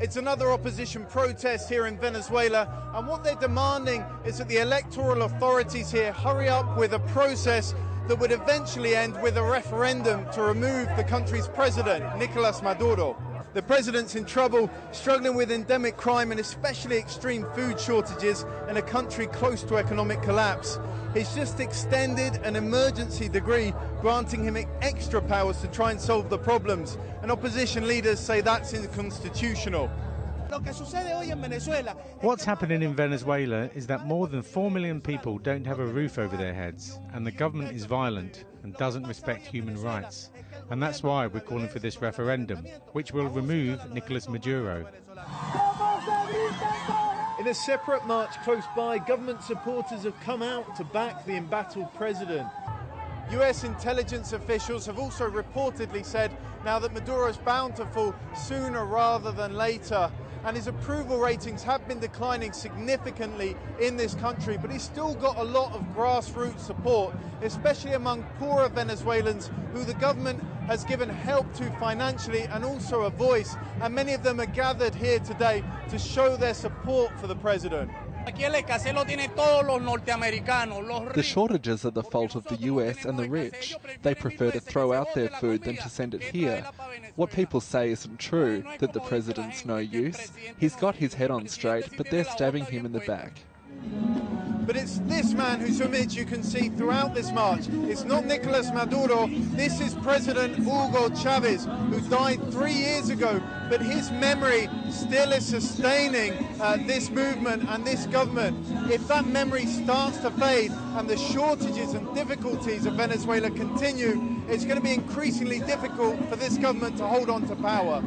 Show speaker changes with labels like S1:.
S1: It's another opposition protest here in Venezuela, and what they're demanding is that the electoral authorities here hurry up with a process that would eventually end with a referendum to remove the country's president, Nicolas Maduro. The president's in trouble, struggling with endemic crime and especially extreme food shortages in a country close to economic collapse. He's just extended an emergency decree granting him extra powers to try and solve the problems, and opposition leaders say that's unconstitutional.
S2: What's happening in Venezuela is that more than 4 million people don't have a roof over their heads, and the government is violent and doesn't respect human rights. And that's why we're calling for this referendum, which will remove Nicolas Maduro.
S1: In a separate march close by, government supporters have come out to back the embattled president. US intelligence officials have also reportedly said now that Maduro's bound to fall sooner rather than later, and his approval ratings have been declining significantly in this country, but he's still got a lot of grassroots support, especially among poorer Venezuelans who the government has given help to financially and also a voice, and many of them are gathered here today to show their support for the president.
S3: The shortages are the fault of the US and the rich. They prefer to throw out their food than to send it here. What people say isn't true, that the president's no use. He's got his head on straight, but they're stabbing him in the back.
S1: But it's this man whose image you can see throughout this march. It's not Nicolas Maduro, this is President Hugo Chavez, who died 3 years ago, but his memory still is sustaining this movement and this government. If that memory starts to fade and the shortages and difficulties of Venezuela continue, it's going to be increasingly difficult for this government to hold on to power.